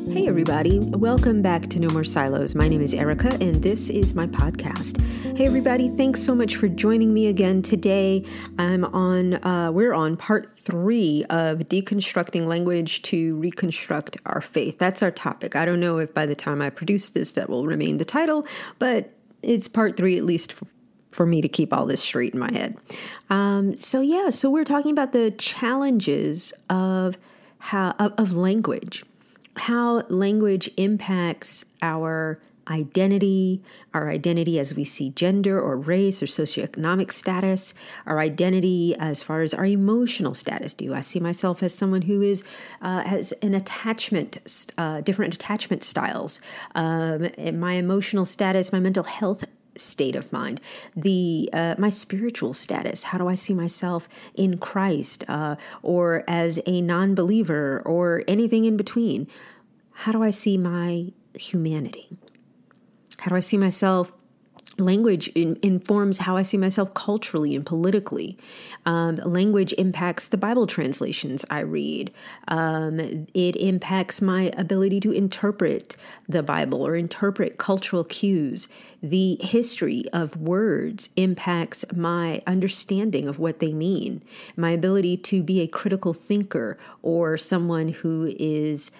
Hey everybody, welcome back to No More Silos. My name is Erika and this is my podcast. Hey everybody, thanks so much for joining me again today. We're on part 3 of Deconstructing Language to Reconstruct Our Faith. That's our topic. I don't know if by the time I produce this that will remain the title, but it's part 3 at least for me to keep all this straight in my head. So we're talking about the challenges of language. How language impacts our identity as we see gender or race or socioeconomic status, our identity as far as our emotional status. Do I see myself as someone who has an different attachment styles, my emotional status, my mental health state of mind, my spiritual status? How do I see myself in Christ, or as a non-believer, or anything in between? How do I see my humanity? How do I see myself? Language informs how I see myself culturally and politically. Language impacts the Bible translations I read. It impacts my ability to interpret the Bible or interpret cultural cues. The history of words impacts my understanding of what they mean. My ability to be a critical thinker or someone who is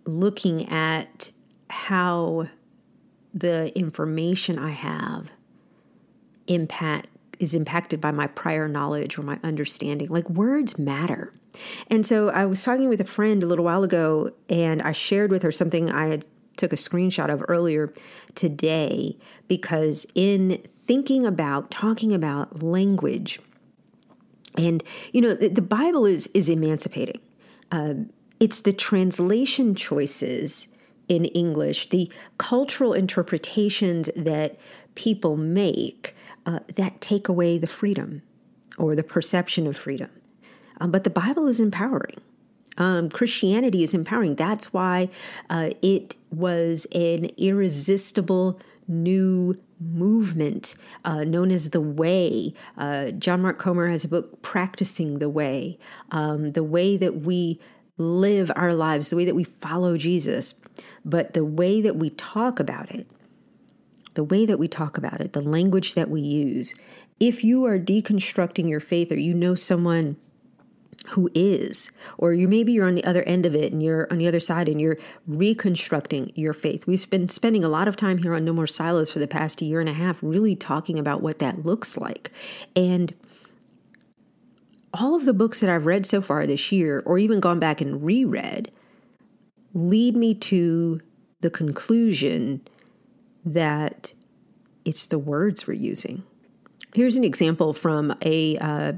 looking at how the information I have is impacted by my prior knowledge or my understanding. Like, words matter. And so I was talking with a friend a little while ago, and I shared with her something I had took a screenshot of earlier today, because in talking about language, and the Bible is emancipating. It's the translation choices in English, the cultural interpretations that people make that take away the freedom or the perception of freedom. But the Bible is empowering. Christianity is empowering. That's why it was an irresistible new movement known as the Way. John Mark Comer has a book, Practicing the Way that we live our lives, the way that we follow Jesus. But the way that we talk about it, the language that we use, if you are deconstructing your faith, or you know someone who is, or you're on the other end of it and you're on the other side and you're reconstructing your faith. We've been spending a lot of time here on No More Silos for the past 1.5 years, really talking about what that looks like. And all of the books that I've read so far this year, or even gone back and reread, lead me to the conclusion that it's the words we're using. Here's an example from a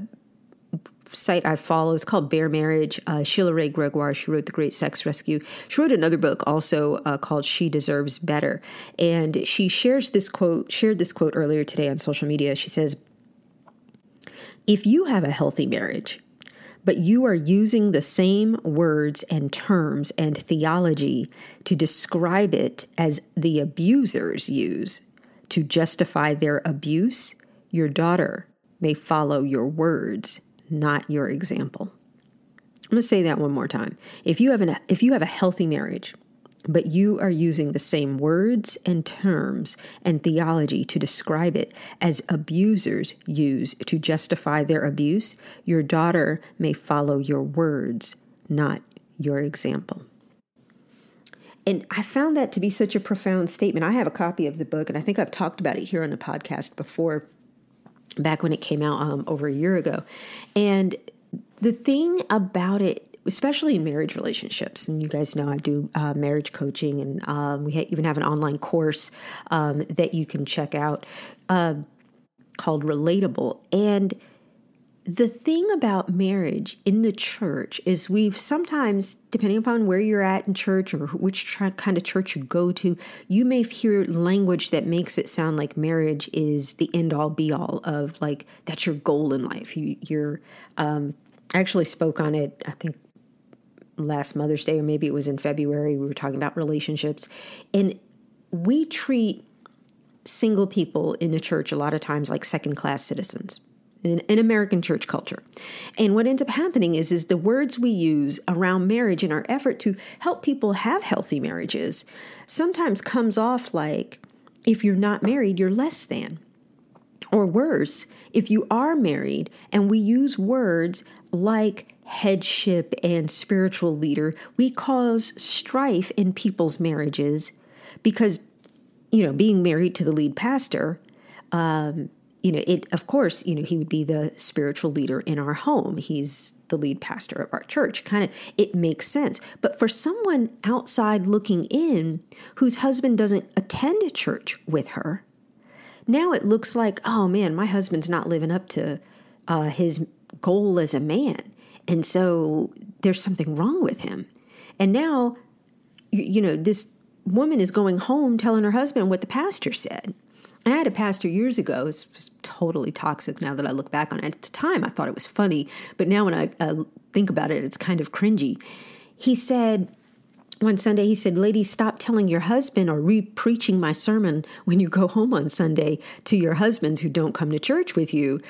site I follow. It's called Bare Marriage. Sheila Ray Gregoire, she wrote The Great Sex Rescue. She wrote another book also called She Deserves Better. And she shared this quote earlier today on social media. She says, "If you have a healthy marriage, but you are using the same words and terms and theology to describe it as the abusers use to justify their abuse, your daughter may follow your words, not your example." I'm going to say that one more time. If you have a healthy marriage, but you are using the same words and terms and theology to describe it as abusers use to justify their abuse, your daughter may follow your words, not your example. And I found that to be such a profound statement. I have a copy of the book, and I think I've talked about it here on the podcast before, back when it came out over 1 year ago. And the thing about it, especially in marriage relationships, and you guys know I do marriage coaching, and we even have an online course that you can check out called Relatable. And the thing about marriage in the church is we've sometimes, depending upon where you're at in church or which kind of church you go to, you may hear language that makes it sound like marriage is the end-all be-all of, like, that's your goal in life. I actually spoke on it, I think, last Mother's Day, or maybe it was in February. We were talking about relationships. And we treat single people in the church a lot of times like second-class citizens. in American church culture. And what ends up happening is the words we use around marriage in our effort to help people have healthy marriages sometimes comes off like, if you're not married, you're less than. Or worse, if you are married and we use words like headship and spiritual leader, we cause strife in people's marriages because, being married to the lead pastor, of course, he would be the spiritual leader in our home. He's the lead pastor of our church. It makes sense. But for someone outside looking in whose husband doesn't attend church with her, now it looks like, oh man, my husband's not living up to his goal as a man. And so there's something wrong with him. And now, this woman is going home telling her husband what the pastor said. And I had a pastor years ago. It was totally toxic now that I look back on it. At the time, I thought it was funny. But now when I think about it, it's kind of cringy. He said, one Sunday, he said, ladies, stop telling your husband or re-preaching my sermon when you go home on Sunday to your husbands who don't come to church with you.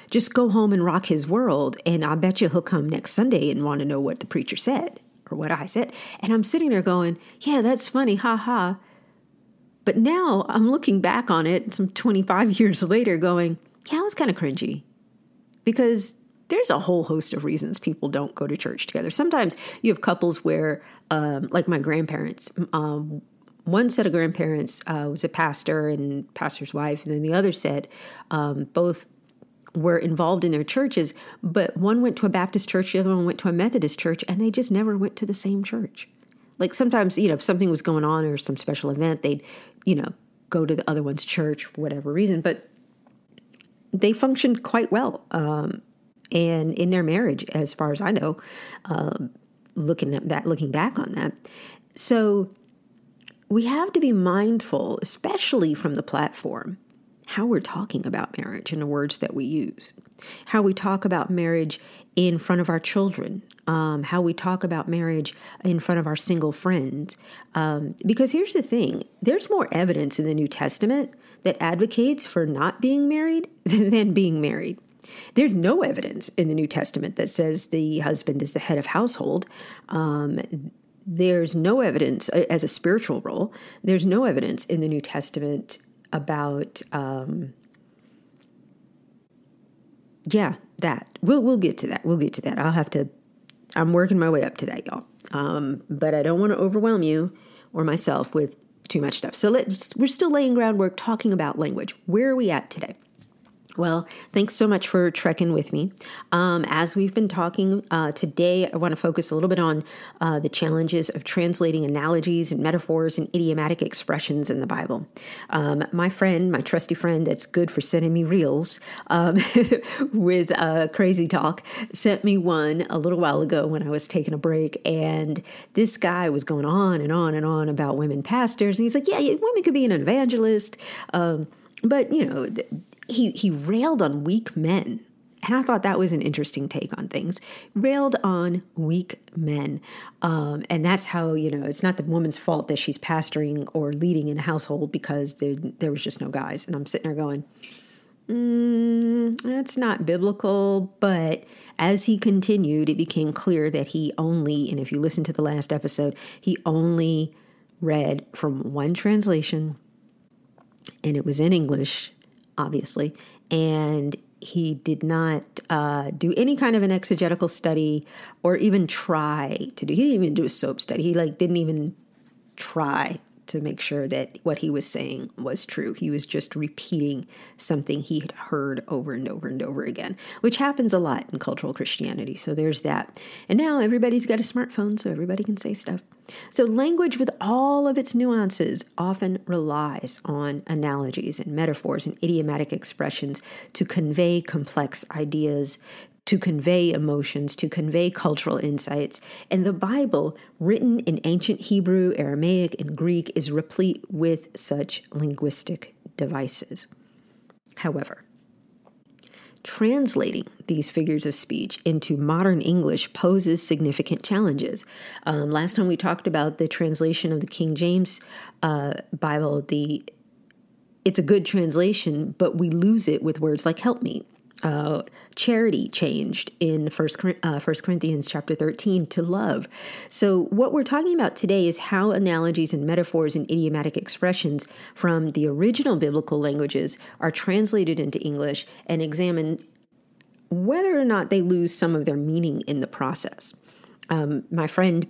Just go home and rock his world. And I bet you he'll come next Sunday and want to know what the preacher said or what I said. And I'm sitting there going, yeah, that's funny. Ha ha. But now I'm looking back on it some 25 years later going, yeah, it was kind of cringy because there's a whole host of reasons people don't go to church together. Sometimes you have couples where, like my grandparents, one set of grandparents was a pastor and pastor's wife, and then the other set both were involved in their churches, but one went to a Baptist church, the other one went to a Methodist church, and they just never went to the same church. Like sometimes, if something was going on or some special event, they'd, go to the other one's church for whatever reason, but they functioned quite well. And in their marriage, as far as I know, looking back on that. So we have to be mindful, especially from the platform, how we're talking about marriage and the words that we use, how we talk about marriage in front of our children, how we talk about marriage in front of our single friends. Because here's the thing, there's more evidence in the New Testament that advocates for not being married than being married. There's no evidence in the New Testament that says the husband is the head of household. There's no evidence as a spiritual role. There's no evidence in the New Testament about, that. We'll get to that. We'll get to that. I'm working my way up to that, y'all. But I don't want to overwhelm you or myself with too much stuff. So we're still laying groundwork, talking about language. Where are we at today? Well, thanks so much for trekking with me. As we've been talking today, I want to focus a little bit on the challenges of translating analogies and metaphors and idiomatic expressions in the Bible. My trusty friend that's good for sending me reels with crazy talk, sent me one a little while ago when I was taking a break. And this guy was going on and on and on about women pastors. And he's like, yeah, women could be an evangelist. But, He railed on weak men. And I thought that was an interesting take on things. Railed on weak men. And that's how, it's not the woman's fault that she's pastoring or leading in a household because there was just no guys. And I'm sitting there going, that's not biblical. But as he continued, it became clear that he only, and if you listen to the last episode, he only read from one translation. And it was in English, obviously, and he did not do any kind of an exegetical study or even try to do. He didn't even do a SOAP study. He didn't even try to make sure that what he was saying was true. He was just repeating something he had heard over and over and over again, which happens a lot in cultural Christianity. So there's that. And now everybody's got a smartphone, so everybody can say stuff. So language with all of its nuances often relies on analogies and metaphors and idiomatic expressions to convey complex ideas, to convey emotions, to convey cultural insights. And the Bible, written in ancient Hebrew, Aramaic, and Greek, is replete with such linguistic devices. However, translating these figures of speech into modern English poses significant challenges. Last time we talked about the translation of the King James Bible. It's a good translation, but we lose it with words like help me Charity changed in First Corinthians chapter 13 to love. So what we're talking about today is how analogies and metaphors and idiomatic expressions from the original biblical languages are translated into English, and examine whether or not they lose some of their meaning in the process. My friend,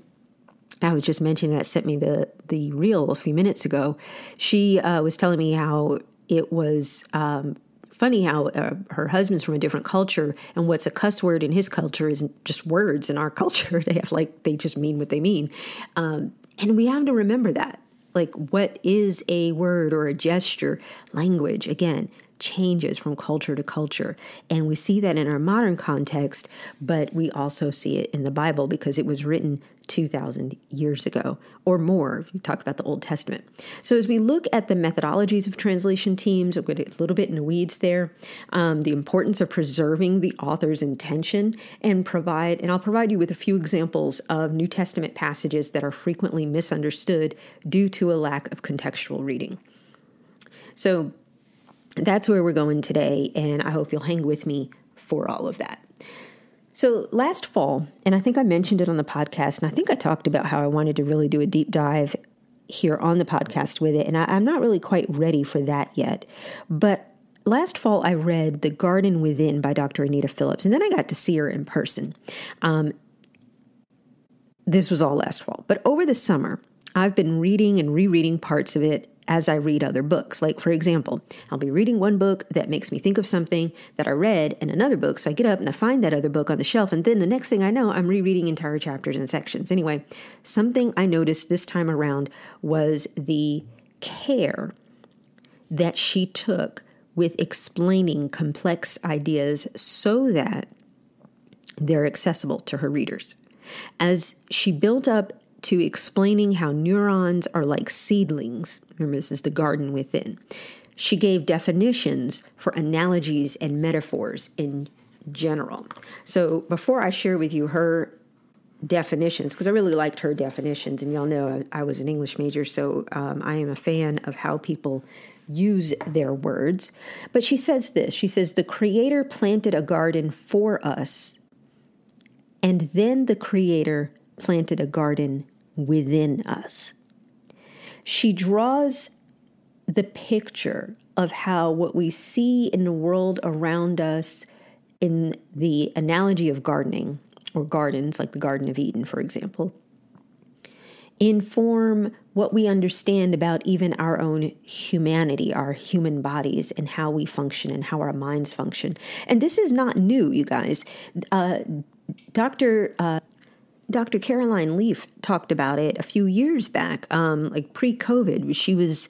I was just mentioning that, sent me the reel a few minutes ago. She was telling me how it was funny how her husband's from a different culture, and what's a cuss word in his culture isn't just words in our culture. They just mean what they mean. And we have to remember that. Like, what is a word or a gesture? Language, again, changes from culture to culture. And we see that in our modern context, but we also see it in the Bible because it was written 2,000 years ago or more. We talk about the Old Testament. So as we look at the methodologies of translation teams, we're going to get a little bit in the weeds there, the importance of preserving the author's intention, and I'll provide you with a few examples of New Testament passages that are frequently misunderstood due to a lack of contextual reading. So that's where we're going today, and I hope you'll hang with me for all of that. So last fall, and I think I mentioned it on the podcast, and I think I talked about how I wanted to really do a deep dive here on the podcast with it, and I'm not really quite ready for that yet. But last fall, I read The Garden Within by Dr. Anita Phillips, and then I got to see her in person. This was all last fall. But over the summer, I've been reading and rereading parts of it as I read other books. Like, for example, I'll be reading one book that makes me think of something that I read in another book. So I get up and I find that other book on the shelf. And then the next thing I know, I'm rereading entire chapters and sections. Anyway, something I noticed this time around was the care that she took with explaining complex ideas so that they're accessible to her readers. As she built up to explaining how neurons are like seedlings. Remember, this is the garden within. She gave definitions for analogies and metaphors in general. So before I share with you her definitions, because I really liked her definitions, and y'all know I was an English major, so I am a fan of how people use their words. But she says this. She says, the Creator planted a garden for us, and then the Creator planted a garden within us. She draws the picture of how what we see in the world around us in the analogy of gardening or gardens, like the Garden of Eden, for example, inform what we understand about even our own humanity, our human bodies, and how we function and how our minds function. And this is not new, you guys. Dr. Caroline Leaf talked about it a few years back, like pre-COVID. She was,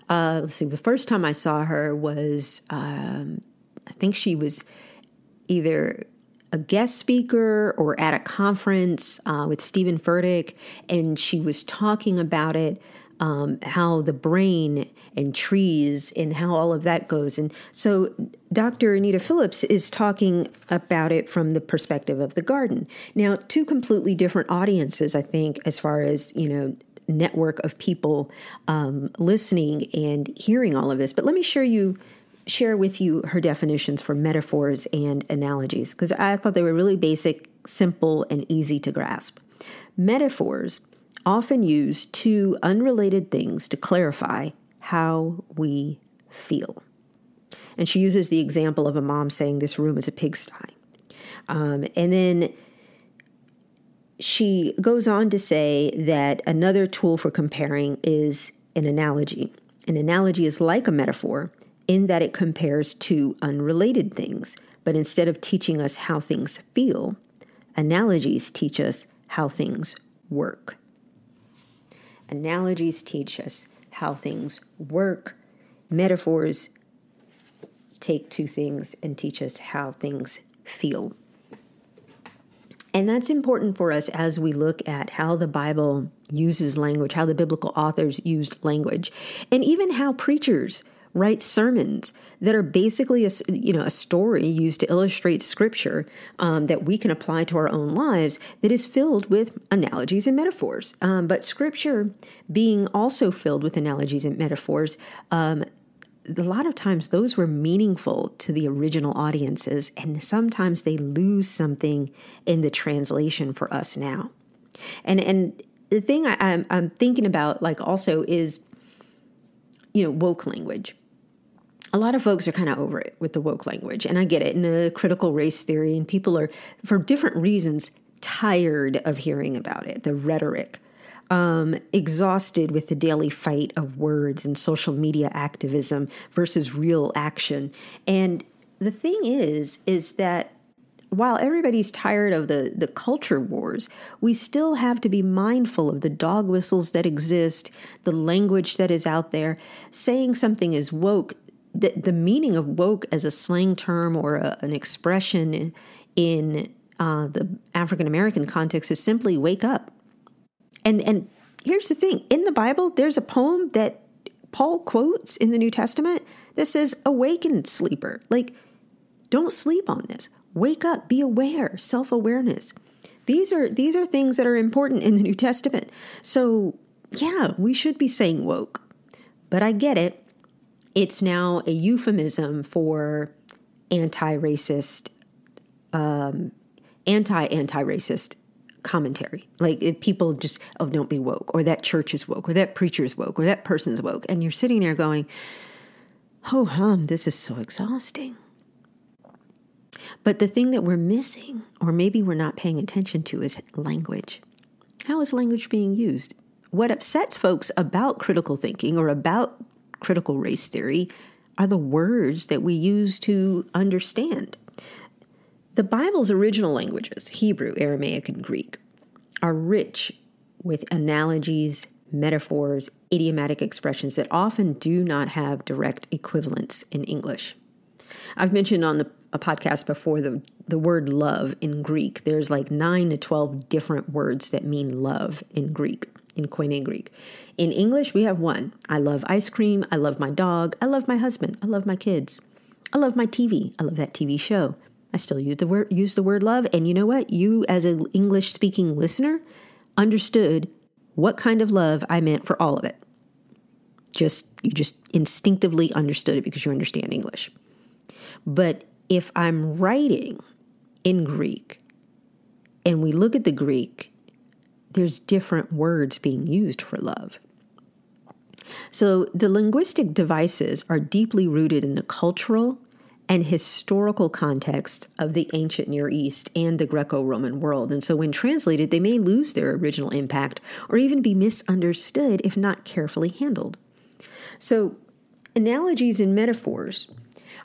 the first time I saw her was, I think she was either a guest speaker or at a conference with Stephen Furtick, and she was talking about it, how the brain and trees and how all of that goes. And so Dr. Anita Phillips is talking about it from the perspective of the garden. Now, two completely different audiences, I think, as far as, network of people listening and hearing all of this. But let me share with you her definitions for metaphors and analogies, because I thought they were really basic, simple, and easy to grasp. Metaphors often use two unrelated things to clarify how we feel. And she uses the example of a mom saying this room is a pigsty. And then she goes on to say that another tool for comparing is an analogy. An analogy is like a metaphor in that it compares two unrelated things. But instead of teaching us how things feel, analogies teach us how things work. Analogies teach us how things work. Metaphors take two things and teach us how things feel. And that's important for us as we look at how the Bible uses language, how the biblical authors used language, and even how preachers write sermons that are basically a story used to illustrate scripture that we can apply to our own lives that is filled with analogies and metaphors. But scripture being also filled with analogies and metaphors, a lot of times those were meaningful to the original audiences, and sometimes they lose something in the translation for us now. And the thing I'm thinking about, like, also is, woke language. A lot of folks are kind of over it with the woke language, and I get it, in the critical race theory, and people are, for different reasons, tired of hearing about it, the rhetoric, exhausted with the daily fight of words and social media activism versus real action. And the thing is that while everybody's tired of the culture wars, we still have to be mindful of the dog whistles that exist, the language that is out there. Saying something is woke, the meaning of woke as a slang term or an expression in the African American context is simply wake up. And here's the thing. In the Bible, there's a poem that Paul quotes in the New Testament that says, awaken, sleeper. Like, don't sleep on this. Wake up, be aware, self-awareness. These are things that are important in the New Testament. So, yeah, we should be saying woke. But I get it. It's now a euphemism for anti-racist, anti-racist commentary. Like, if people just, don't be woke, or that church is woke, or that preacher is woke, or that person's woke. And you're sitting there going, this is so exhausting. But the thing that we're missing, or maybe we're not paying attention to, is language. How is language being used? What upsets folks about critical thinking or about critical race theory are the words that we use to understand. The Bible's original languages, Hebrew, Aramaic, and Greek, are rich with analogies, metaphors, idiomatic expressions that often do not have direct equivalents in English. I've mentioned on a podcast before the word love in Greek. There's like 9 to 12 different words that mean love in Greek, in Koine Greek. In English, we have one. I love ice cream. I love my dog. I love my husband. I love my kids. I love my TV. I love that TV show. I still use the word love. And you know what? You, as an English-speaking listener, understood what kind of love I meant for all of it. You just instinctively understood it because you understand English. But if I'm writing in Greek and we look at the Greek, there's different words being used for love. So the linguistic devices are deeply rooted in the cultural and historical context of the ancient Near East and the Greco-Roman world. And so when translated, they may lose their original impact or even be misunderstood if not carefully handled. So analogies and metaphors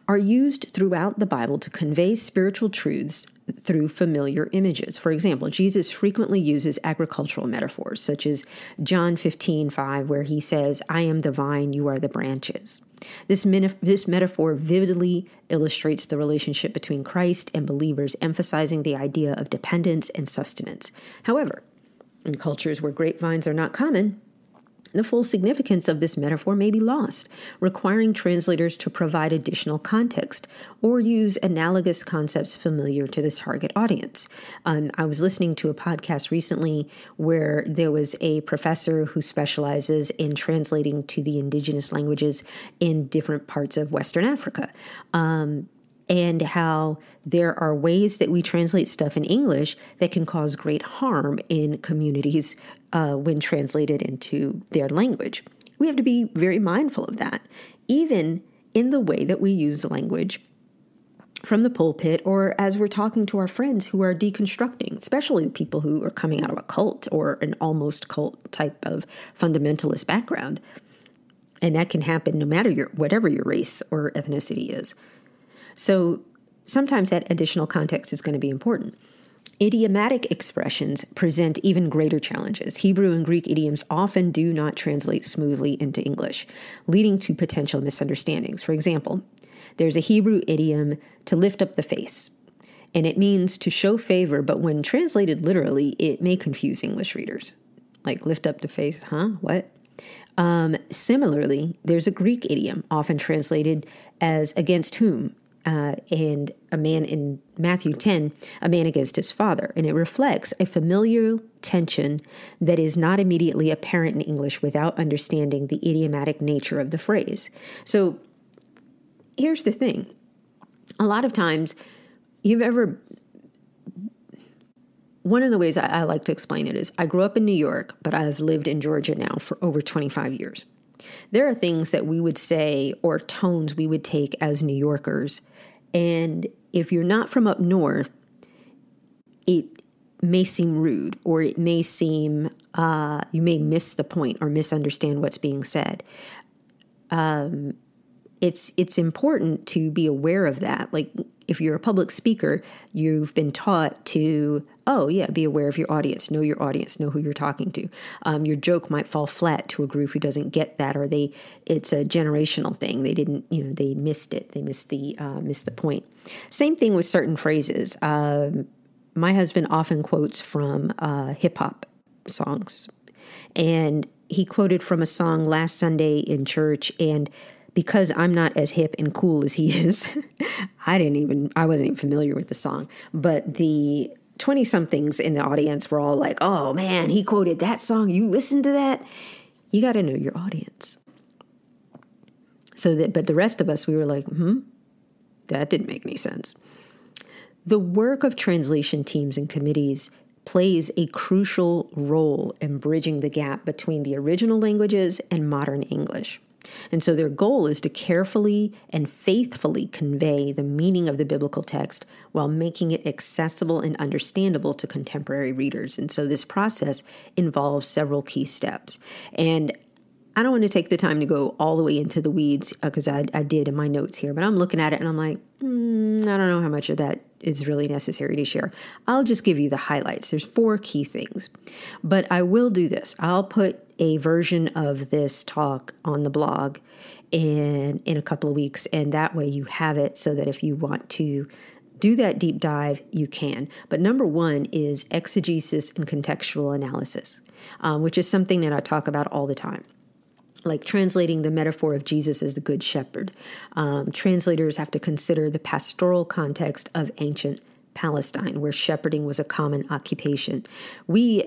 are used throughout the Bible to convey spiritual truths through familiar images. For example, Jesus frequently uses agricultural metaphors, such as John 15:5, where he says, I am the vine, you are the branches. This metaphor vividly illustrates the relationship between Christ and believers, emphasizing the idea of dependence and sustenance. However, in cultures where grapevines are not common, the full significance of this metaphor may be lost, requiring translators to provide additional context or use analogous concepts familiar to the target audience. I was listening to a podcast recently where there was a professor who specializes in translating to the indigenous languages in different parts of Western Africa. And how there are ways that we translate stuff in English that can cause great harm in communities when translated into their language. We have to be very mindful of that, even in the way that we use language from the pulpit or as we're talking to our friends who are deconstructing, especially people who are coming out of a cult or an almost cult type of fundamentalist background. And that can happen no matter whatever your race or ethnicity is. So sometimes that additional context is going to be important. Idiomatic expressions present even greater challenges. Hebrew and Greek idioms often do not translate smoothly into English, leading to potential misunderstandings. For example, there's a Hebrew idiom to lift up the face, and it means to show favor, but when translated literally, it may confuse English readers. Like, lift up the face, huh? What? Similarly, there's a Greek idiom, often translated as against whom, and a man in Matthew 10, a man against his father. And it reflects a familial tension that is not immediately apparent in English without understanding the idiomatic nature of the phrase. So here's the thing. A lot of times, one of the ways I like to explain it is I grew up in New York, but I've lived in Georgia now for over 25 years. There are things that we would say or tones we would take as New Yorkers. And if you're not from up north, it may seem rude, or it may seem, you may miss the point or misunderstand what's being said. It's important to be aware of that. Like if you're a public speaker, you've been taught to, be aware of your audience, know who you're talking to. Your joke might fall flat to a group who doesn't get that, or it's a generational thing. They didn't, they missed it. They missed the point. Same thing with certain phrases. My husband often quotes from hip hop songs, and he quoted from a song last Sunday in church, and because I'm not as hip and cool as he is, I wasn't even familiar with the song, but the 20-somethings in the audience were all like, oh man, he quoted that song. You listen to that? You got to know your audience. But the rest of us, we were like, that didn't make any sense. The work of translation teams and committees plays a crucial role in bridging the gap between the original languages and modern English. And so their goal is to carefully and faithfully convey the meaning of the biblical text while making it accessible and understandable to contemporary readers. And so this process involves several key steps. And I don't want to take the time to go all the way into the weeds because I did in my notes here, but I'm looking at it and I'm like, I don't know how much of that is really necessary to share. I'll just give you the highlights. There's 4 key things, but I will do this. I'll put a version of this talk on the blog in a couple of weeks, and that way you have it so that if you want to do that deep dive, you can. But number 1 is exegesis and contextual analysis, which is something that I talk about all the time. Like translating the metaphor of Jesus as the Good Shepherd. Translators have to consider the pastoral context of ancient Palestine, where shepherding was a common occupation. We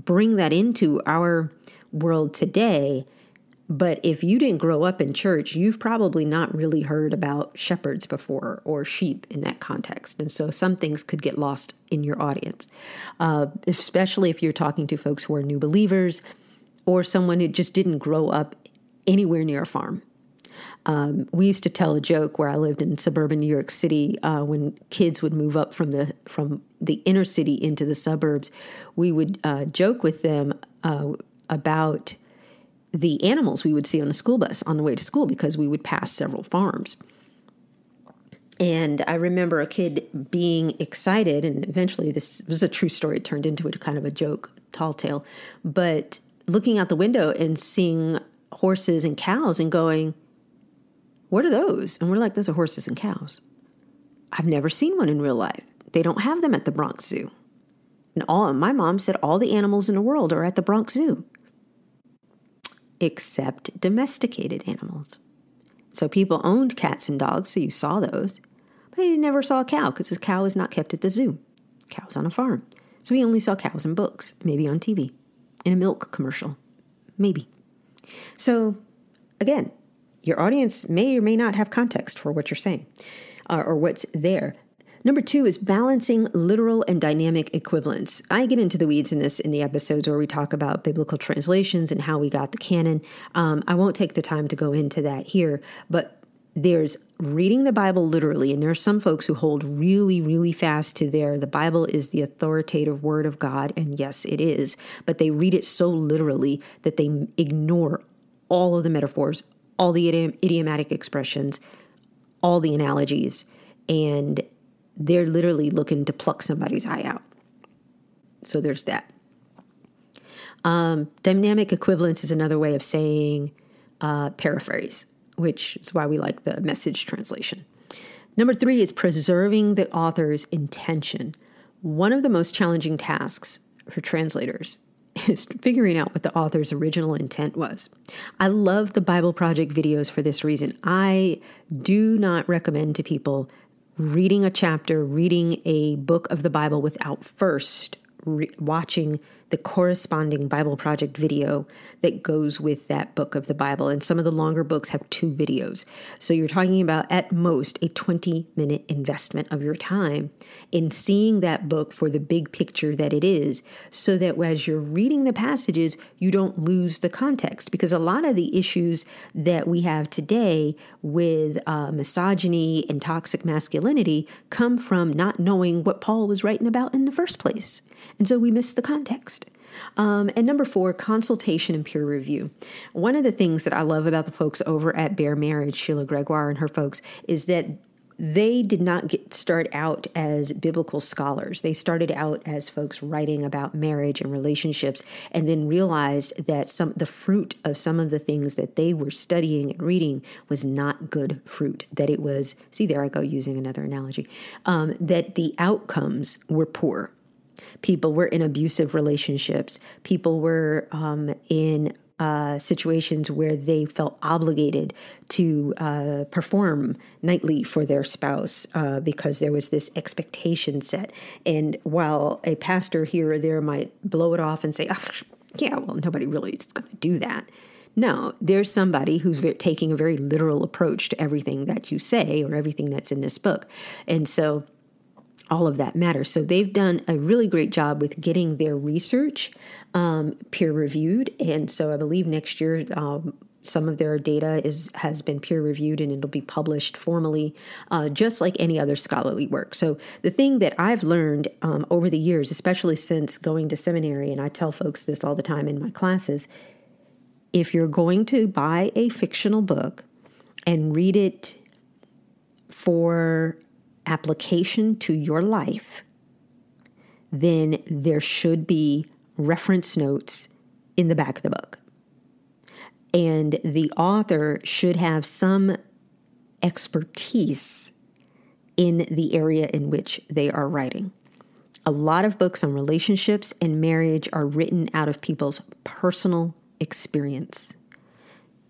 bring that into our world today, but if you didn't grow up in church, you've probably not really heard about shepherds before or sheep in that context. And so some things could get lost in your audience, especially if you're talking to folks who are new believers, or someone who just didn't grow up anywhere near a farm. We used to tell a joke where I lived in suburban New York City. When kids would move up from the inner city into the suburbs, we would joke with them about the animals we would see on the school bus on the way to school, because we would pass several farms. And I remember a kid being excited, and eventually this was a true story. It turned into a kind of a joke, tall tale, but looking out the window and seeing horses and cows and going, what are those? And we're like, those are horses and cows. I've never seen one in real life. They don't have them at the Bronx Zoo. And my mom said all the animals in the world are at the Bronx Zoo, except domesticated animals. So people owned cats and dogs, so you saw those. But he never saw a cow because his cow is not kept at the zoo. Cow's on a farm. So he only saw cows in books, maybe on TV. In a milk commercial, maybe. So again, your audience may or may not have context for what you're saying or what's there. Number 2 is balancing literal and dynamic equivalence. I get into the weeds in the episodes where we talk about biblical translations and how we got the canon. I won't take the time to go into that here, but there's reading the Bible literally, and there are some folks who hold really, really fast to the Bible is the authoritative word of God, and yes, it is, but they read it so literally that they ignore all of the metaphors, all the idiomatic expressions, all the analogies, and they're literally looking to pluck somebody's eye out. So there's that. Dynamic equivalence is another way of saying paraphrase, which is why we like the Message translation. Number 3 is preserving the author's intention. One of the most challenging tasks for translators is figuring out what the author's original intent was. I love the Bible Project videos for this reason. I do not recommend to people reading a chapter, reading a book of the Bible without first watching the corresponding Bible Project video that goes with that book of the Bible. And some of the longer books have 2 videos. So you're talking about at most a 20-minute investment of your time in seeing that book for the big picture that it is, so that as you're reading the passages, you don't lose the context. Because a lot of the issues that we have today with misogyny and toxic masculinity come from not knowing what Paul was writing about in the first place. And so we miss the context. And number 4, consultation and peer review. One of the things that I love about the folks over at Bare Marriage, Sheila Gregoire and her folks, is that they did not start out as biblical scholars. They started out as folks writing about marriage and relationships, and then realized that the fruit of some of the things that they were studying and reading was not good fruit. That it was, see, there I go using another analogy, that the outcomes were poor. People were in abusive relationships. People were in situations where they felt obligated to perform nightly for their spouse because there was this expectation set. And while a pastor here or there might blow it off and say, oh, yeah, well, nobody really is going to do that. No, there's somebody who's taking a very literal approach to everything that you say or everything that's in this book. And so all of that matters. So they've done a really great job with getting their research peer reviewed. And so I believe next year some of their data has been peer reviewed, and it'll be published formally, just like any other scholarly work. So the thing that I've learned over the years, especially since going to seminary, and I tell folks this all the time in my classes, if you're going to buy a fictional book and read it for application to your life, then there should be reference notes in the back of the book. And the author should have some expertise in the area in which they are writing. A lot of books on relationships and marriage are written out of people's personal experience.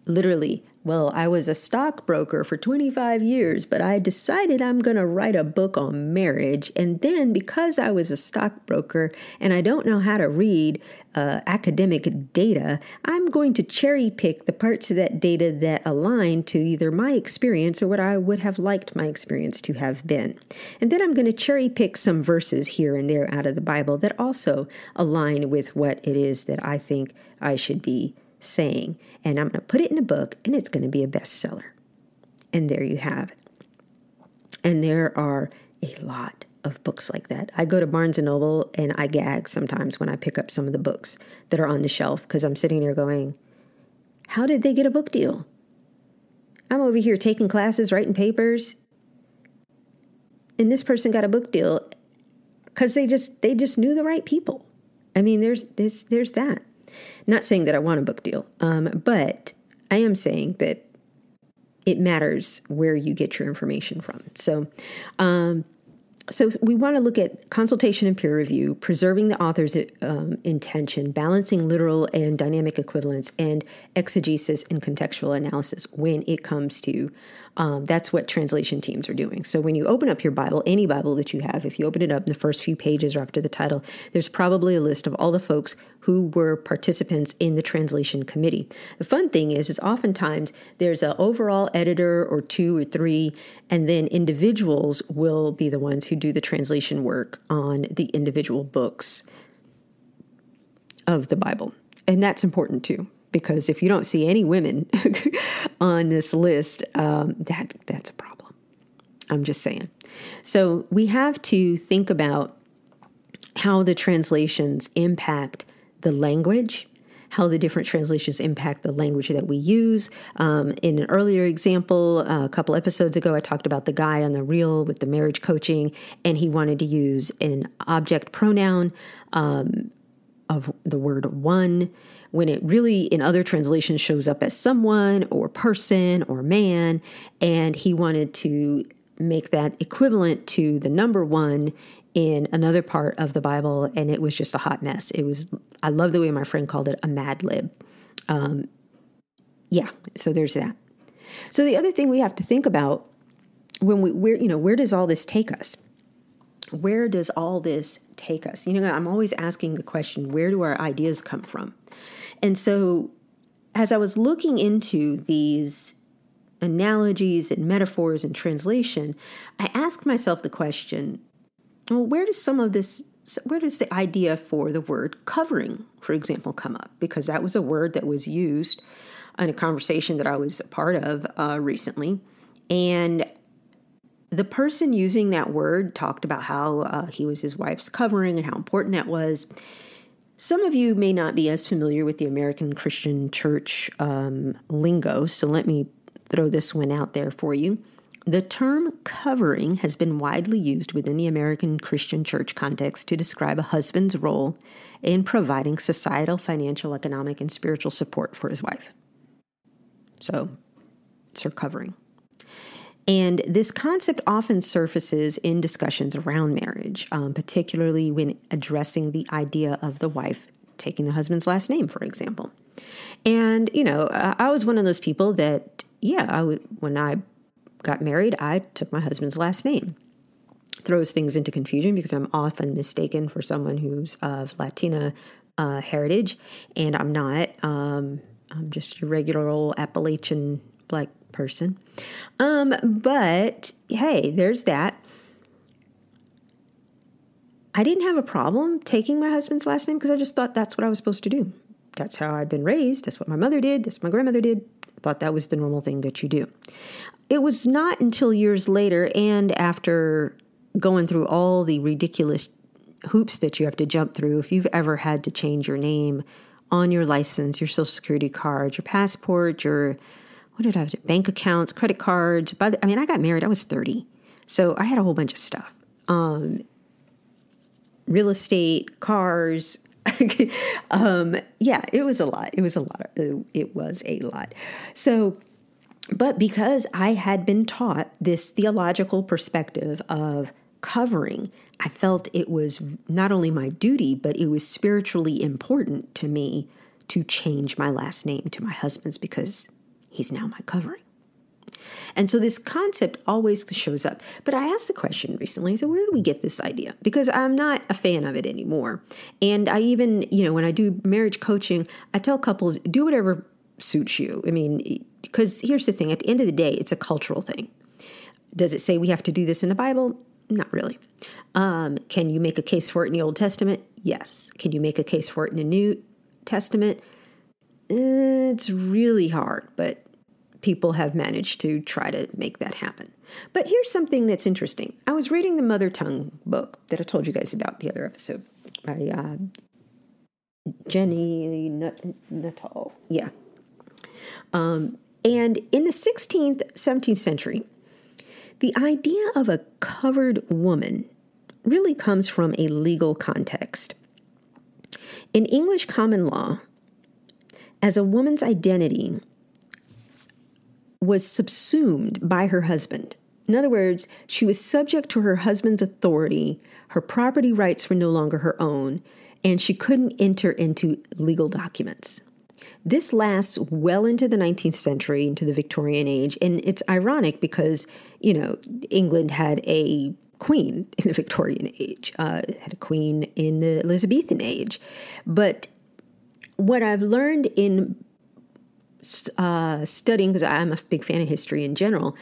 Literally, well, I was a stockbroker for 25 years, but I decided I'm going to write a book on marriage. And then because I was a stockbroker and I don't know how to read academic data, I'm going to cherry pick the parts of that data that align to either my experience or what I would have liked my experience to have been. And then I'm going to cherry pick some verses here and there out of the Bible that also align with what it is that I think I should be saying, and I'm going to put it in a book, and it's going to be a bestseller. And there you have it. And there are a lot of books like that. I go to Barnes & Noble, and I gag sometimes when I pick up some of the books that are on the shelf, because I'm sitting there going, how did they get a book deal? I'm over here taking classes, writing papers, and this person got a book deal because they just knew the right people. I mean, there's that. Not saying that I want a book deal, but I am saying that it matters where you get your information from. So we want to look at consultation and peer review, preserving the author's intention, balancing literal and dynamic equivalence, and exegesis and contextual analysis when it comes to that's what translation teams are doing. So when you open up your Bible, any Bible that you have, if you open it up in the first few pages or after the title, there's probably a list of all the folks who were participants in the translation committee. The fun thing is oftentimes there's an overall editor or 2 or 3, and then individuals will be the ones who do the translation work on the individual books of the Bible. And that's important too, because if you don't see any women on this list, that's a problem. I'm just saying. So we have to think about how the translations impact the language, how the different translations impact the language that we use. In an earlier example, a couple episodes ago, I talked about the guy on the reel with the marriage coaching, and he wanted to use an object pronoun of the word one, when it really in other translations shows up as someone or person or man, and he wanted to make that equivalent to the number 1 in another part of the Bible, and it was just a hot mess. I love the way my friend called it a mad lib. So there's that. So the other thing we have to think about when where does all this take us? where does all this take us? I'm always asking the question, where do our ideas come from? And so as I was looking into these analogies and metaphors and translation, I asked myself the question, well, where does the idea for the word covering, for example, come up? Because that was a word that was used in a conversation that I was a part of recently. And the person using that word talked about how he was his wife's covering and how important that was. Some of you may not be as familiar with the American Christian Church lingo, so let me throw this one out there for you. The term covering has been widely used within the American Christian Church context to describe a husband's role in providing societal, financial, economic, and spiritual support for his wife. So it's her covering. And this concept often surfaces in discussions around marriage, particularly when addressing the idea of the wife taking the husband's last name, for example. And, I was one of those people that, when I got married, I took my husband's last name. Throws things into confusion because I'm often mistaken for someone who's of Latina heritage, and I'm not. I'm just your regular old Appalachian black person. But hey, there's that. I didn't have a problem taking my husband's last name because I just thought that's what I was supposed to do. That's how I'd been raised. That's what my mother did. That's what my grandmother did. I thought that was the normal thing that you do. It was not until years later and after going through all the ridiculous hoops that you have to jump through, if you've ever had to change your name on your license, your social security card, your passport, what did I have to, bank accounts, credit cards. I got married, I was 30. So I had a whole bunch of stuff. Real estate, cars. It was a lot. It was a lot. So, but because I had been taught this theological perspective of covering, I felt it was not only my duty, but it was spiritually important to me to change my last name to my husband's because he's now my covering. And so this concept always shows up. But I asked the question recently, so where do we get this idea? Because I'm not a fan of it anymore. And I even, when I do marriage coaching, I tell couples, do whatever suits you. Because here's the thing, at the end of the day, it's a cultural thing. Does it say we have to do this in the Bible? Not really. Can you make a case for it in the Old Testament? Yes. Can you make a case for it in the New Testament? It's really hard, but people have managed to try to make that happen. But here's something that's interesting. I was reading the Mother Tongue book that I told you guys about the other episode by Jenny Nuttall. Yeah. And in the 16th, 17th century, the idea of a covered woman really comes from a legal context. In English common law, as a woman's identity was subsumed by her husband. In other words, she was subject to her husband's authority, her property rights were no longer her own, and she couldn't enter into legal documents. This lasts well into the 19th century, into the Victorian age, and it's ironic because, England had a queen in the Victorian age, had a queen in the Elizabethan age. But what I've learned in studying, because I'm a big fan of history in general,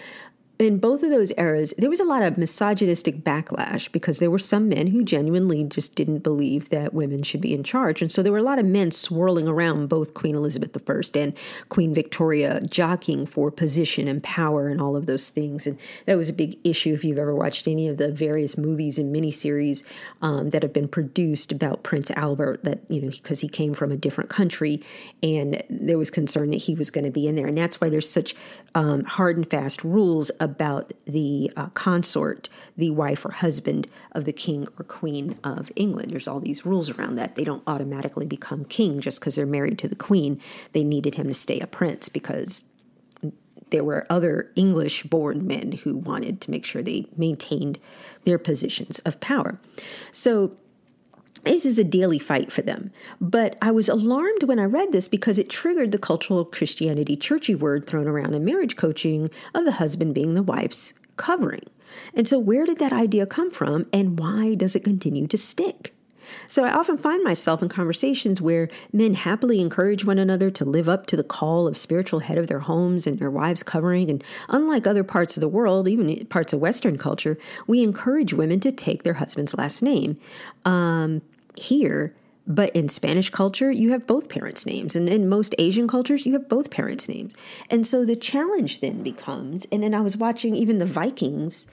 in both of those eras, there was a lot of misogynistic backlash because there were some men who genuinely just didn't believe that women should be in charge. And so there were a lot of men swirling around both Queen Elizabeth I and Queen Victoria, jockeying for position and power and all of those things. And that was a big issue if you've ever watched any of the various movies and miniseries that have been produced about Prince Albert, that, because he came from a different country and there was concern that he was going to be in there. And that's why there's such hard and fast rules about the consort, the wife or husband of the king or queen of England. There's all these rules around that. They don't automatically become king just because they're married to the queen. They needed him to stay a prince because there were other English-born men who wanted to make sure they maintained their positions of power. So this is a daily fight for them. But I was alarmed when I read this because it triggered the cultural Christianity churchy word thrown around in marriage coaching of the husband being the wife's covering. And so where did that idea come from, and why does it continue to stick? So I often find myself in conversations where men happily encourage one another to live up to the call of spiritual head of their homes and their wives' covering. And unlike other parts of the world, even parts of Western culture, we encourage women to take their husband's last name. Here, but in Spanish culture, you have both parents' names. And in most Asian cultures, you have both parents' names. And so the challenge then becomes, and then I was watching even the Vikings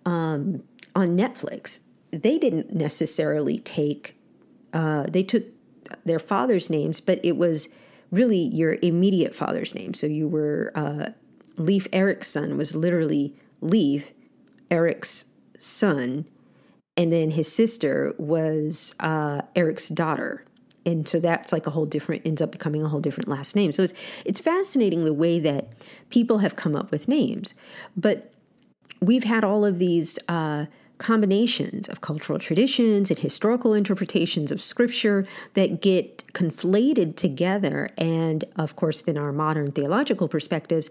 on Netflix. They didn't necessarily they took their father's names, but it was really your immediate father's name. So you were, Leif Erikson was literally Leif, Eric's son. And then his sister was Eric's daughter. And so that's like ends up becoming a whole different last name. So it's fascinating the way that people have come up with names. But we've had all of these combinations of cultural traditions and historical interpretations of scripture that get conflated together. And of course, in our modern theological perspectives,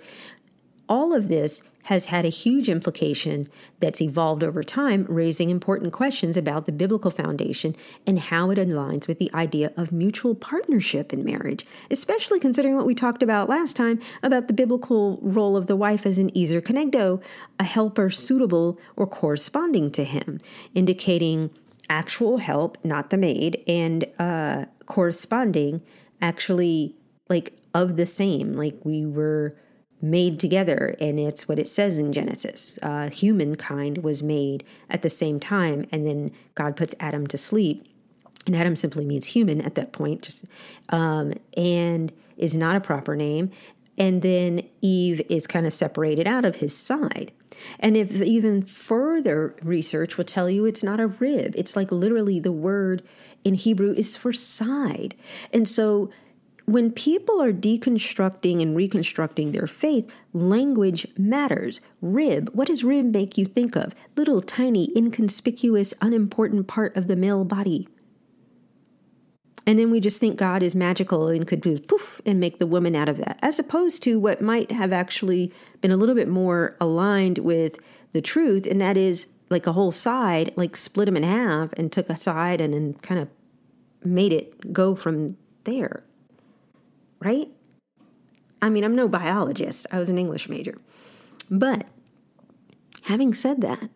all of this has had a huge implication that's evolved over time, raising important questions about the biblical foundation and how it aligns with the idea of mutual partnership in marriage, especially considering what we talked about last time about the biblical role of the wife as an ezer kenegdo, a helper suitable or corresponding to him, indicating actual help, not the maid, and corresponding actually like of the same, like we were made together. And it's what it says in Genesis. Humankind was made at the same time. And then God puts Adam to sleep. And Adam simply means human at that point, and is not a proper name. And then Eve is kind of separated out of his side. And if even further research will tell you it's not a rib. It's like literally the word in Hebrew is for side. And so when people are deconstructing and reconstructing their faith, language matters. Rib, what does rib make you think of? Little, tiny, inconspicuous, unimportant part of the male body. And then we just think God is magical and could do poof and make the woman out of that, as opposed to what might have actually been a little bit more aligned with the truth, and that is like a whole side, like split them in half and took a side and then kind of made it go from there. Right? I mean, I'm no biologist. I was an English major. But having said that,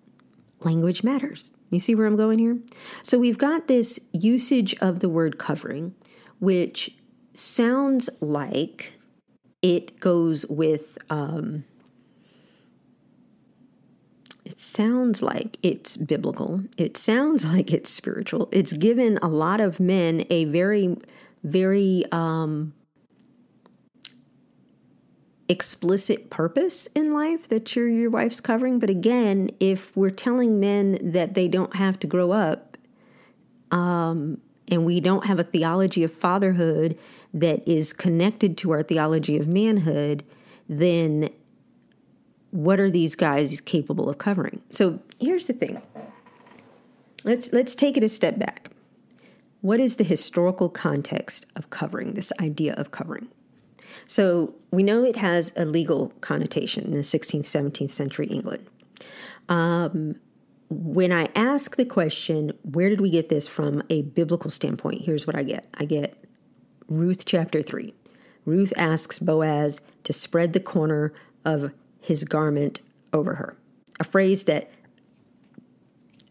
language matters. You see where I'm going here? So we've got this usage of the word covering, which sounds like it goes with, it sounds like it's biblical. It sounds like it's spiritual. It's given a lot of men a very, very, explicit purpose in life that you're your wife's covering. But again, if we're telling men that they don't have to grow up, and we don't have a theology of fatherhood that is connected to our theology of manhood, then what are these guys capable of covering? So here's the thing. Let's take it a step back. What is the historical context of covering, this idea of covering? So we know it has a legal connotation in the 16th, 17th century England. When I ask the question, where did we get this from a biblical standpoint? Here's what I get. I get Ruth chapter 3. Ruth asks Boaz to spread the corner of his garment over her, a phrase that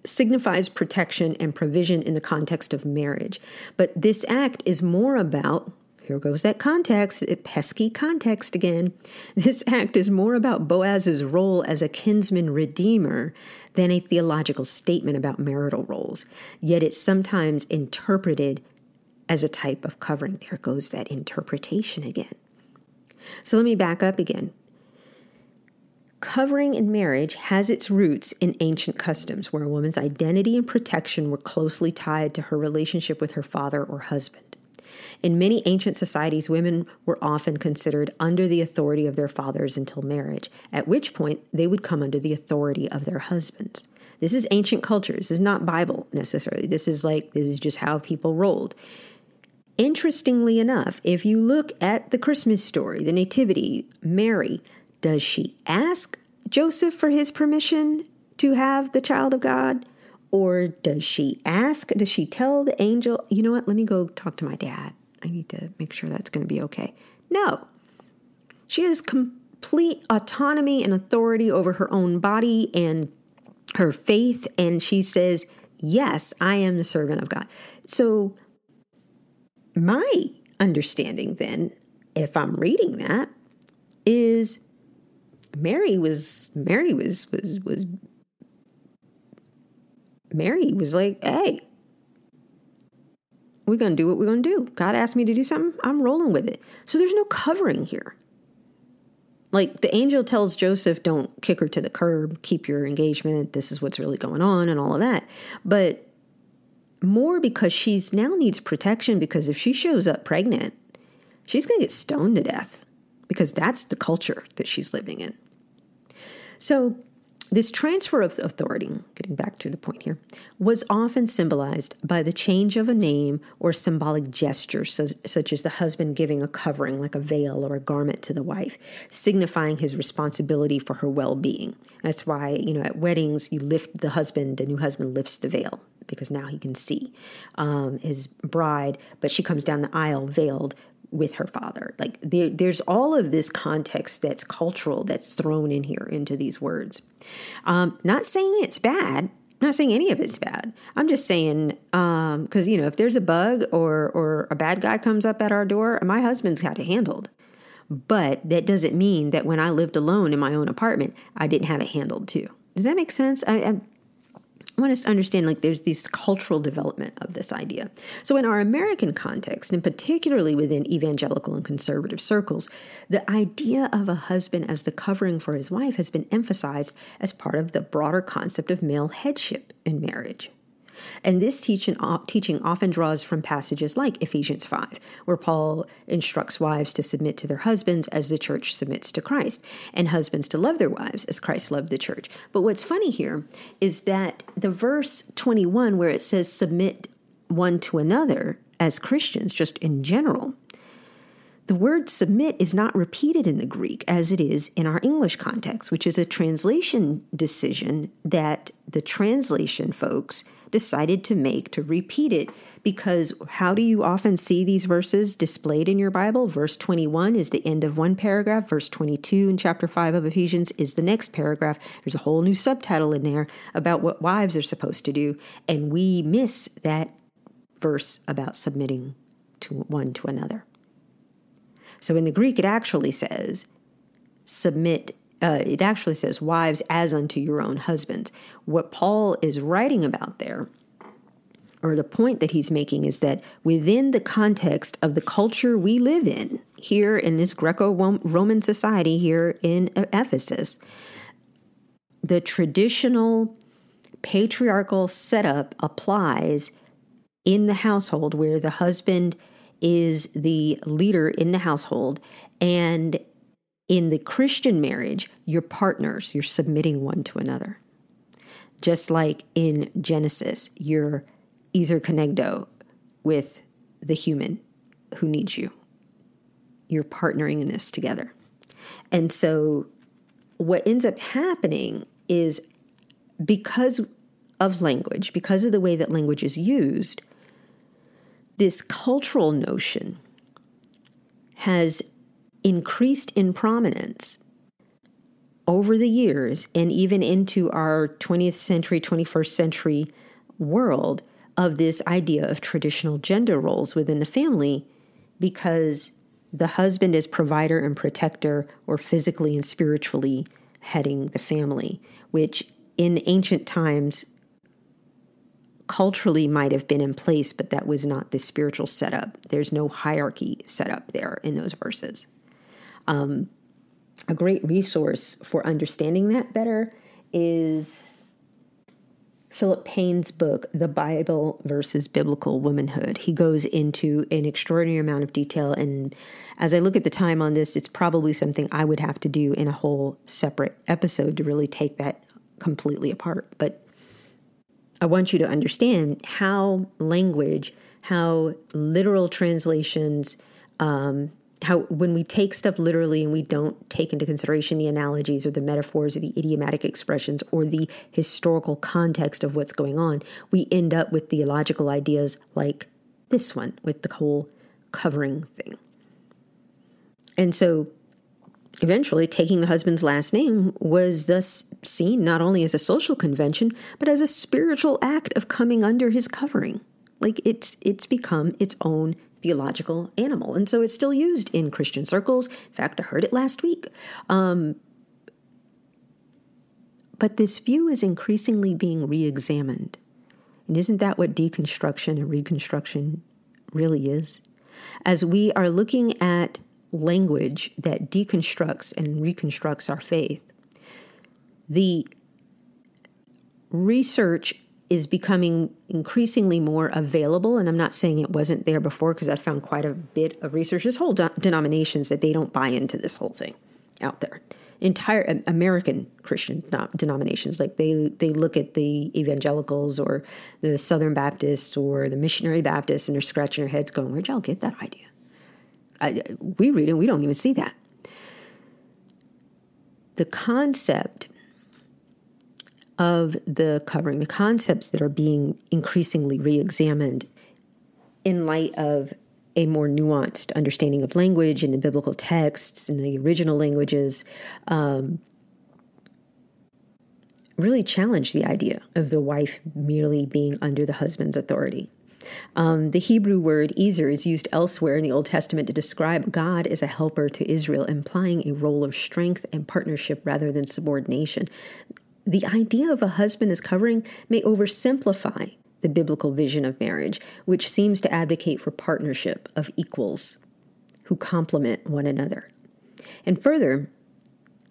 signifies protection and provision in the context of marriage. But this act is more about, here goes that context, pesky context again. This act is more about Boaz's role as a kinsman redeemer than a theological statement about marital roles. Yet it's sometimes interpreted as a type of covering. There goes that interpretation again. So let me back up again. Covering in marriage has its roots in ancient customs where a woman's identity and protection were closely tied to her relationship with her father or husband. In many ancient societies, women were often considered under the authority of their fathers until marriage, at which point they would come under the authority of their husbands. This is ancient culture. This is not Bible necessarily. This is just how people rolled. Interestingly enough, if you look at the Christmas story, the Nativity, Mary, does she ask Joseph for his permission to have the child of God? Or does she ask? Does she tell the angel, you know what, let me go talk to my dad. I need to make sure that's going to be okay. No. She has complete autonomy and authority over her own body and her faith. And she says, yes, I am the servant of God. So my understanding then, if I'm reading that, is Mary was like, hey, we're going to do what we're going to do. God asked me to do something. I'm rolling with it. So there's no covering here. Like the angel tells Joseph, don't kick her to the curb, keep your engagement. This is what's really going on and all of that. But more because she's now needs protection, because if she shows up pregnant, she's going to get stoned to death, because that's the culture that she's living in. So this transfer of authority, getting back to the point here, was often symbolized by the change of a name or symbolic gestures, such as the husband giving a covering like a veil or a garment to the wife, signifying his responsibility for her well-being. That's why, at weddings, you lift the husband, the new husband lifts the veil, because now he can see his bride, but she comes down the aisle veiled with her father. Like there's all of this context that's cultural that's thrown in here into these words. Not saying it's bad. I'm not saying any of it's bad. I'm just saying, because, if there's a bug or a bad guy comes up at our door, my husband's got it handled. But that doesn't mean that when I lived alone in my own apartment, I didn't have it handled too. Does that make sense? I want us to understand, there's this cultural development of this idea. So in our American context, and particularly within evangelical and conservative circles, the idea of a husband as the covering for his wife has been emphasized as part of the broader concept of male headship in marriage. And this teaching often draws from passages like Ephesians 5, where Paul instructs wives to submit to their husbands as the church submits to Christ, and husbands to love their wives as Christ loved the church. But what's funny here is that the verse 21, where it says submit one to another as Christians, just in general, the word submit is not repeated in the Greek as it is in our English context, which is a translation decision that the translation folks decided to make to repeat it, because how do you often see these verses displayed in your Bible? Verse 21 is the end of one paragraph. Verse 22 in chapter 5 of Ephesians is the next paragraph. There's a whole new subtitle in there about what wives are supposed to do, and we miss that verse about submitting to one to another. So in the Greek, it actually says it actually says wives as unto your own husbands. What Paul is writing about there, or the point that he's making, is that within the context of the culture we live in here in this Greco-Roman society here in Ephesus, the traditional patriarchal setup applies in the household, where the husband is the leader in the household, and in the Christian marriage, you're partners, you're submitting one to another. Just like in Genesis, you're ezer kenegdo with the human who needs you. You're partnering in this together. And so what ends up happening is, because of language, because of the way that language is used, this cultural notion has increased in prominence over the years, and even into our 20th century, 21st century world, of this idea of traditional gender roles within the family, because the husband is provider and protector, or physically and spiritually heading the family, which in ancient times culturally might have been in place, but that was not the spiritual setup. There's no hierarchy set up there in those verses. A great resource for understanding that better is Philip Payne's book, The Bible versus Biblical Womanhood. He goes into an extraordinary amount of detail, and as I look at the time on this, it's probably something I would have to do in a whole separate episode to really take that completely apart. But I want you to understand how language, how literal translations, how when we take stuff literally and we don't take into consideration the analogies or the metaphors or the idiomatic expressions or the historical context of what's going on, we end up with theological ideas like this one with the whole covering thing. And so eventually taking the husband's last name was thus seen not only as a social convention, but as a spiritual act of coming under his covering. Like it's become its own theological animal. And so it's still used in Christian circles. In fact, I heard it last week. But this view is increasingly being re-examined. And isn't that what deconstruction and reconstruction really is? As we are looking at language that deconstructs and reconstructs our faith, the research is becoming increasingly more available. And I'm not saying it wasn't there before, because I found quite a bit of research. There's whole denominations that they don't buy into this whole thing out there. Entire American Christian denominations, like they look at the evangelicals or the Southern Baptists or the missionary Baptists, and they're scratching their heads going, where'd y'all get that idea? We read it, we don't even see that. The concept of the covering, the concepts that are being increasingly re-examined in light of a more nuanced understanding of language and the biblical texts and the original languages, really challenge the idea of the wife merely being under the husband's authority. The Hebrew word ezer is used elsewhere in the Old Testament to describe God as a helper to Israel, implying a role of strength and partnership rather than subordination. The idea of a husband as covering may oversimplify the biblical vision of marriage, which seems to advocate for partnership of equals who complement one another. And further,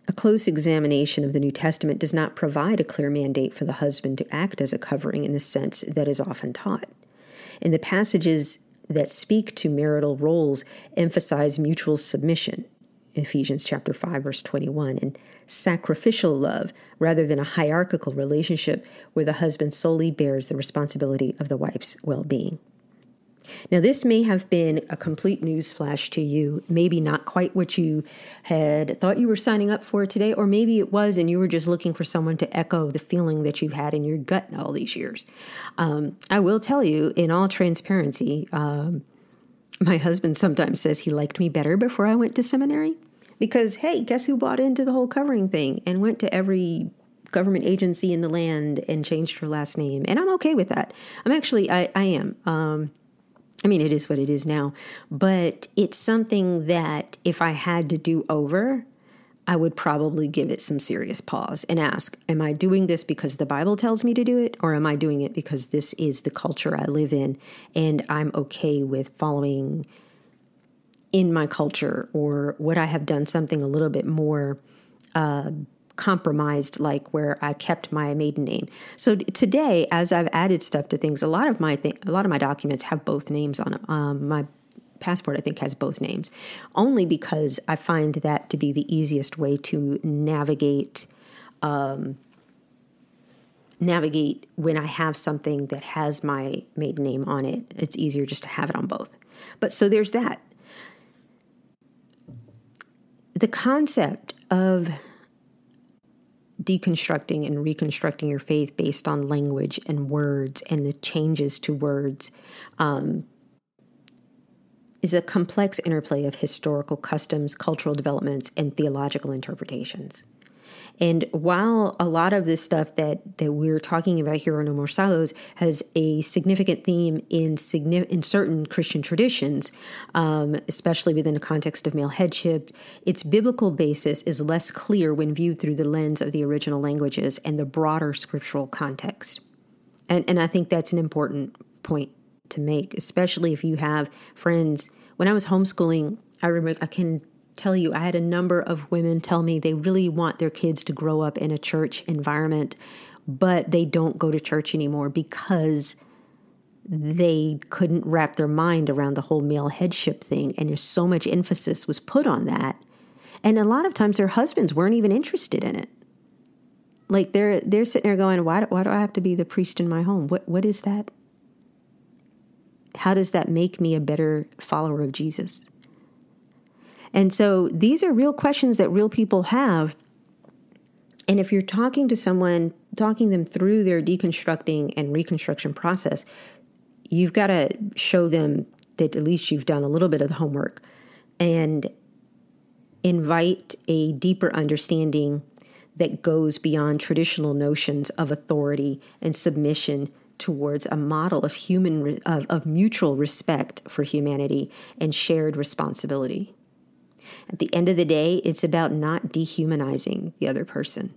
a close examination of the New Testament does not provide a clear mandate for the husband to act as a covering in the sense that is often taught. And the passages that speak to marital roles emphasize mutual submission, Ephesians chapter 5, verse 21, and sacrificial love rather than a hierarchical relationship where the husband solely bears the responsibility of the wife's well-being. Now, this may have been a complete newsflash to you, maybe not quite what you had thought you were signing up for today, or maybe it was and you were just looking for someone to echo the feeling that you've had in your gut all these years. I will tell you, in all transparency, my husband sometimes says he liked me better before I went to seminary because, hey, guess who bought into the whole covering thing and went to every government agency in the land and changed her last name? And I'm okay with that. I am. I mean, it is what it is now, but it's something that if I had to do over, I would probably give it some serious pause and ask, am I doing this because the Bible tells me to do it, or am I doing it because this is the culture I live in and I'm okay with following in my culture, or would I have done something a little bit more compromised, like where I kept my maiden name? So today, as I've added stuff to things, a lot of my documents have both names on them. My passport, I think, has both names, only because I find that to be the easiest way to navigate when I have something that has my maiden name on it. It's easier just to have it on both. But so there's that. The concept of deconstructing and reconstructing your faith based on language and words and the changes to words is a complex interplay of historical customs, cultural developments, and theological interpretations. And while a lot of this stuff that we're talking about here on No More Silos has a significant theme in certain Christian traditions, especially within the context of male headship, its biblical basis is less clear when viewed through the lens of the original languages and the broader scriptural context. And I think that's an important point to make, especially if you have friends. When I was homeschooling, I can tell you, I had a number of women tell me they really want their kids to grow up in a church environment, but they don't go to church anymore because they couldn't wrap their mind around the whole male headship thing. And there's so much emphasis was put on that. And a lot of times their husbands weren't even interested in it. Like they're sitting there going, why do I have to be the priest in my home? What is that? How does that make me a better follower of Jesus? And so these are real questions that real people have. And if you're talking to someone, talking them through their deconstructing and reconstruction process, you've got to show them that at least you've done a little bit of the homework and invite a deeper understanding that goes beyond traditional notions of authority and submission towards a model of mutual respect for humanity and shared responsibility. At the end of the day, it's about not dehumanizing the other person.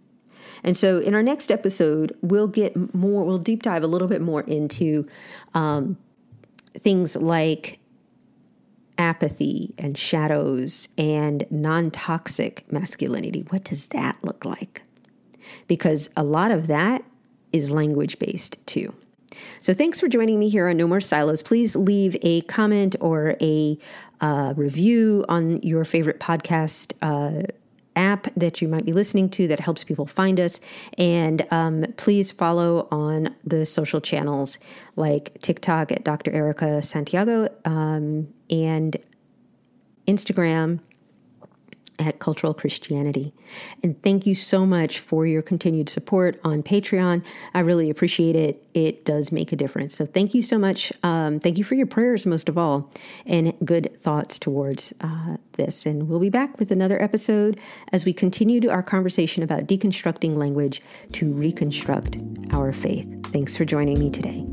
And so in our next episode, we'll deep dive a little bit more into things like apathy and shadows and non-toxic masculinity. What does that look like? Because a lot of that is language-based too. So thanks for joining me here on No More Silos. Please leave a comment or a review on your favorite podcast app that you might be listening to that helps people find us. And please follow on the social channels like TikTok at Dr. Erika Santiago and Instagram at Cultural Christianity. And thank you so much for your continued support on Patreon. I really appreciate it. It does make a difference. So thank you so much. Thank you for your prayers, most of all, and good thoughts towards this. And we'll be back with another episode as we continue our conversation about deconstructing language to reconstruct our faith. Thanks for joining me today.